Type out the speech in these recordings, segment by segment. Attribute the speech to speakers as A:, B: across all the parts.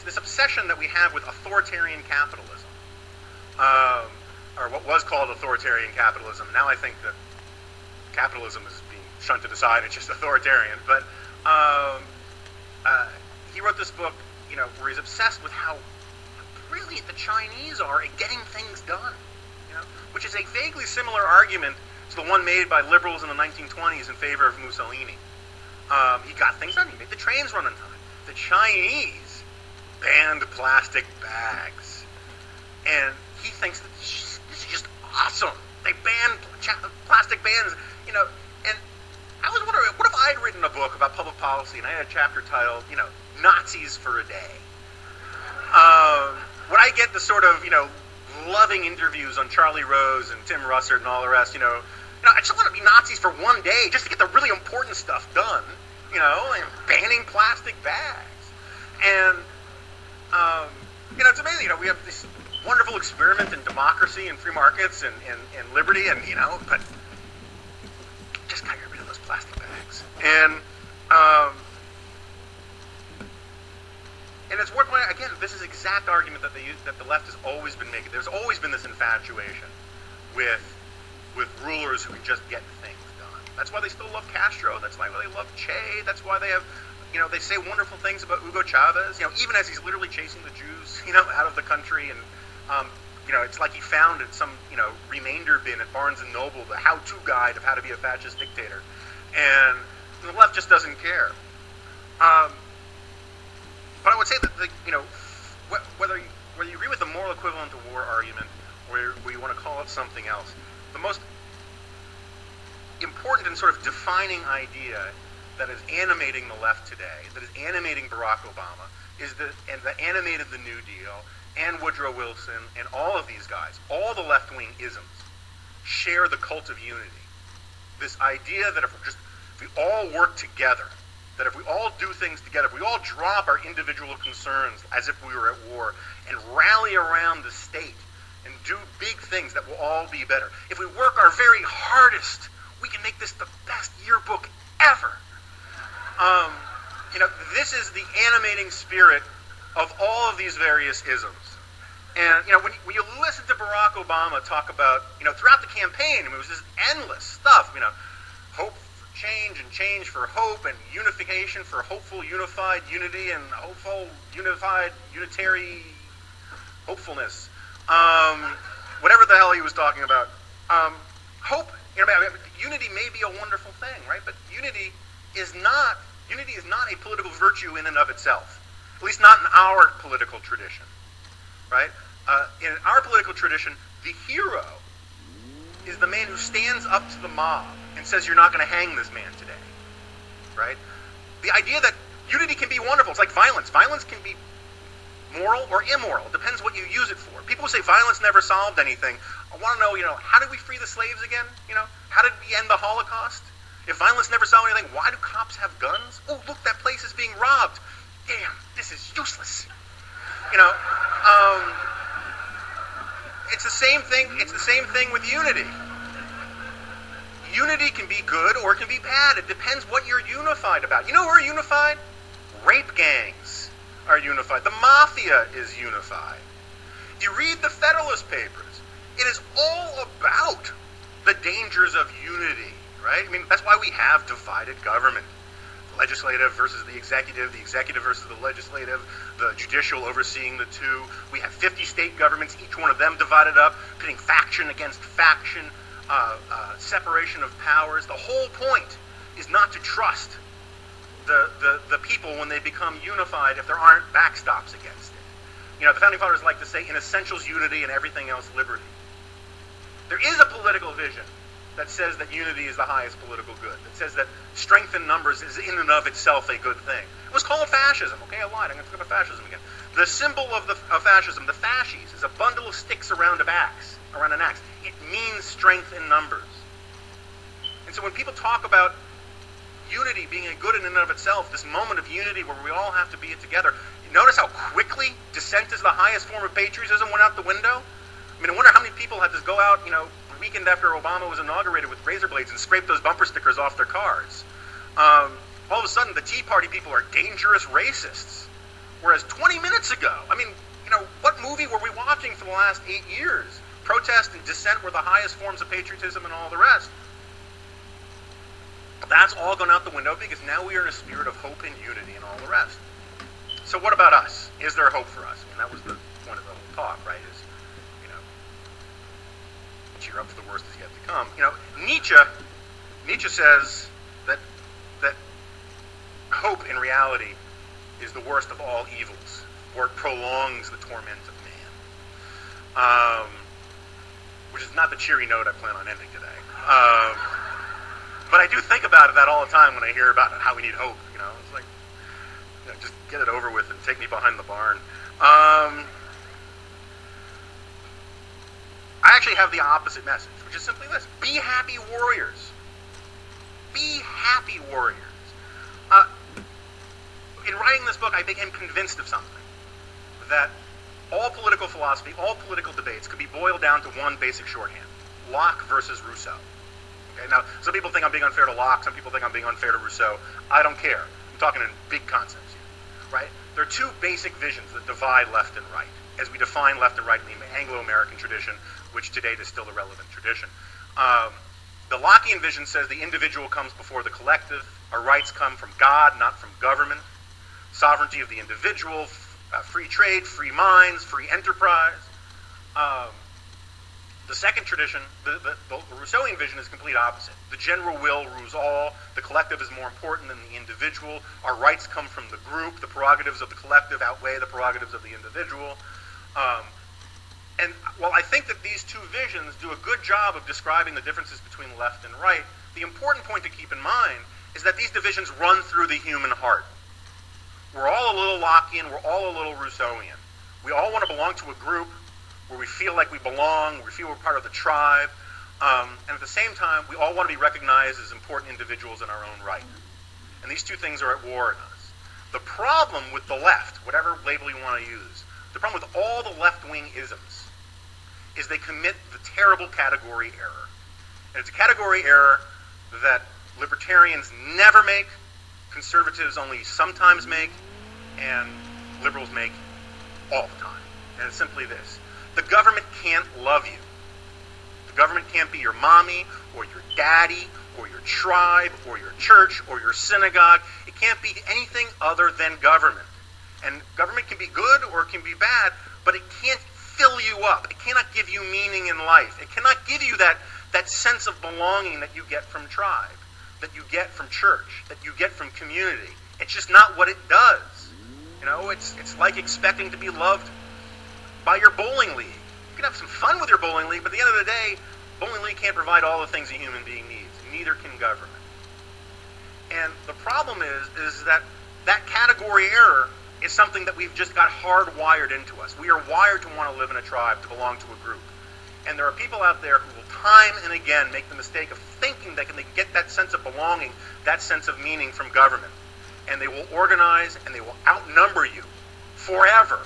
A: this obsession that we have with authoritarian capitalism, or what was called authoritarian capitalism. Now I think that capitalism is being shunted aside; it's just authoritarian. But he wrote this book, where he's obsessed with how brilliant the Chinese are at getting things done, which is a vaguely similar argument to the one made by liberals in the 1920s in favor of Mussolini. He got things done. He made the trains run on time. The Chinese banned plastic bags, and he thinks that this is just awesome. They banned plastic bans, and I was wondering, what if I'd written a book about public policy and I had a chapter titled, Nazis for a Day? Would I get the sort of, loving interviews on Charlie Rose and Tim Russert and all the rest, I just want to be Nazis for one day just to get the really important stuff done, and banning plastic bags. And, it's amazing, we have this wonderful experiment in democracy and free markets and liberty, and, but just got to get rid of those plastic bags. And it's worth pointing out, again, this is the exact argument that the left has always been making. There's always been this infatuation with rulers who can just get things done. That's why they still love Castro. That's why they love Che. That's why they have, they say wonderful things about Hugo Chavez. Even as he's literally chasing the Jews, out of the country, and it's like he found at some, remainder bin at Barnes and Noble the how-to guide of how to be a fascist dictator, and the left just doesn't care. But I would say that whether you agree with the moral equivalent to war argument, or you want to call it something else, the most important and sort of defining idea that is animating the left today, that is animating Barack Obama, that animated the New Deal, and Woodrow Wilson, and all of these guys, all the left-wing isms, share the cult of unity. This idea that if we all work together, that if we all do things together, if we all drop our individual concerns as if we were at war, and rally around the state, and do big things, that will all be better. If we work our very hardest, we can make this the best yearbook ever. This is the animating spirit of all of these various isms. And, when you listen to Barack Obama talk about, throughout the campaign, it was this endless stuff, hope for change and change for hope, and unification for hopeful unified unity, and hopeful unified unitary hopefulness. Whatever the hell he was talking about. Hope, unity may be a wonderful thing, right? But unity is not a political virtue in and of itself. At least not in our political tradition, right? In our political tradition, the hero is the man who stands up to the mob and says, "You're not going to hang this man today," right? The idea that unity can be wonderful. It's like violence. Violence can be moral or immoral. It depends what you use it for. People who say violence never solved anything, I want to know, how did we free the slaves again? How did we end the Holocaust? If violence never solved anything, why do cops have guns? Oh, look, that place is being robbed. Damn, this is useless. It's the same thing. It's the same thing with unity. Unity can be good or it can be bad. It depends what you're unified about. You know who are unified? Rape gangs are unified. The mafia is unified. You read the Federalist Papers. It is all about the dangers of unity, right? That's why we have divided government. The legislative versus the executive versus the legislative, the judicial overseeing the two. We have 50 state governments, each one of them divided up, pitting faction against faction, separation of powers. The whole point is not to trust the people when they become unified if there aren't backstops against it. The Founding Fathers like to say, in essentials unity and everything else liberty. There is a political vision that says that unity is the highest political good, that says that strength in numbers is in and of itself a good thing. It was called fascism. Okay, I lied. I'm going to talk about fascism again. The symbol of fascism, the fasces, is a bundle of sticks around an axe. It means strength in numbers. And so when people talk about unity being a good in and of itself, this moment of unity where we all have to be it together, you notice how quickly dissent is the highest form of patriotism went out the window? I wonder how many people had to go out, the weekend after Obama was inaugurated with razor blades and scrape those bumper stickers off their cars. All of a sudden, the Tea Party people are dangerous racists. Whereas 20 minutes ago, I mean, what movie were we watching for the last 8 years? Protest and dissent were the highest forms of patriotism and all the rest. That's all gone out the window because now we are in a spirit of hope and unity and all the rest. So what about us? Is there hope for us? I mean, that was the point of the whole talk, right? Is, cheer up for the worst is yet to come. Nietzsche says that hope in reality is the worst of all evils, or it prolongs the torment of man. Which is not the cheery note I plan on ending today. But I do think about that all the time when I hear about it, how we need hope. It's like, just get it over with and take me behind the barn. I actually have the opposite message, which is simply this: be happy warriors. Be happy warriors. In writing this book, I became convinced of something, that all political philosophy, all political debates could be boiled down to one basic shorthand: Locke versus Rousseau. Okay, now, some people think I'm being unfair to Locke, some people think I'm being unfair to Rousseau. I don't care. I'm talking in big concepts here, right? There are two basic visions that divide left and right, as we define left and right in the Anglo-American tradition, which to date is still the relevant tradition. The Lockean vision says the individual comes before the collective. Our rights come from God, not from government. Sovereignty of the individual, free trade, free minds, free enterprise. The second tradition, the Rousseauian vision, is complete opposite. The general will rules all. The collective is more important than the individual. Our rights come from the group. The prerogatives of the collective outweigh the prerogatives of the individual. And while I think that these two visions do a good job of describing the differences between left and right, the important point to keep in mind is that these divisions run through the human heart. We're all a little Lockean, we're all a little Rousseauian. We all want to belong to a group where we feel like we belong, where we feel we're part of the tribe, and at the same time, we all want to be recognized as important individuals in our own right. And these two things are at war in us. The problem with the left, whatever label you want to use, the problem with all the left-wing isms is they commit the terrible category error. And it's a category error that libertarians never make, conservatives only sometimes make, and liberals make all the time. And it's simply this: the government can't love you. The government can't be your mommy, or your daddy, or your tribe, or your church, or your synagogue. It can't be anything other than government. And government can be good or it can be bad, but it can't fill you up. It cannot give you meaning in life. It cannot give you that sense of belonging that you get from tribe, that you get from church, that you get from community. It's just not what it does. It's like expecting to be loved by your bowling league. You can have some fun with your bowling league, but at the end of the day, bowling league can't provide all the things a human being needs. Neither can government. And the problem is that category error is something that we've just got hardwired into us. We are wired to want to live in a tribe, to belong to a group. And there are people out there who will time and again make the mistake of thinking that they can get that sense of belonging, that sense of meaning from government. And they will organize and they will outnumber you forever.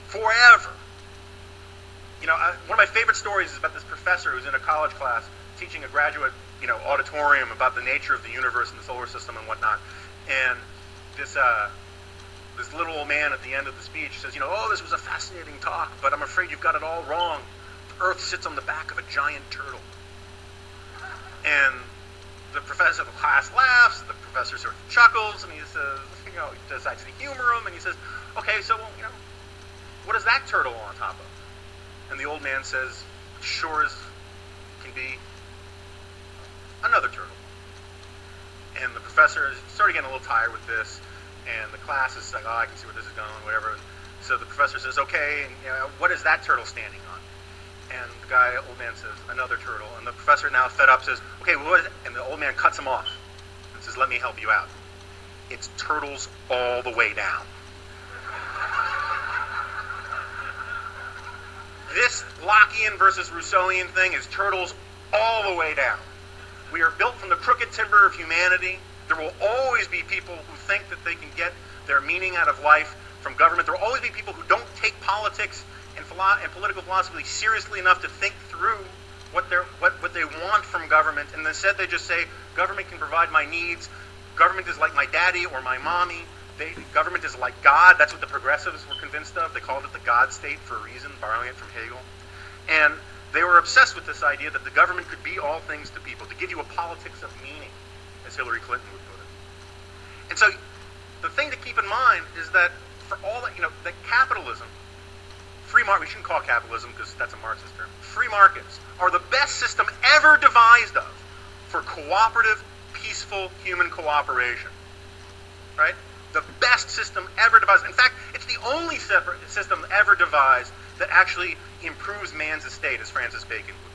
A: Forever. One of my favorite stories is about this professor who's in a college class teaching a graduate, auditorium about the nature of the universe and the solar system and whatnot. And this little old man at the end of the speech says, this was a fascinating talk, but I'm afraid you've got it all wrong. The Earth sits on the back of a giant turtle. And the professor of the class laughs, the professor sort of chuckles, and he says, he decides to humor him, and he says, okay, so, what is that turtle on top of? And the old man says, sure as can be, another turtle. And the professor is starting getting a little tired with this, and the class is like, I can see where this is going, whatever. So the professor says, okay, and, what is that turtle standing on? And the old man says, another turtle. And the professor, now fed up, says, okay, what is it? And the old man cuts him off and says, let me help you out. It's turtles all the way down. This Lockean versus Rousseauian thing is turtles all the way down. We are built from the crooked timber of humanity. There will always be people who think that they can get their meaning out of life from government. There will always be people who don't take politics and political philosophy seriously enough to think through what they want from government, and instead they just say, government can provide my needs, government is like my daddy or my mommy, Government is like God. That's what the progressives were convinced of. They called it the God state for a reason, borrowing it from Hegel. And they were obsessed with this idea that the government could be all things to people, to give you a politics of meaning, as Hillary Clinton would put it. And so the thing to keep in mind is that for all that, that capitalism, free market, we shouldn't call it capitalism because that's a Marxist term, free markets are the best system ever devised of for cooperative, peaceful human cooperation. Right? The best system ever devised. In fact, it's the only separate system ever devised that actually improves man's estate, as Francis Bacon would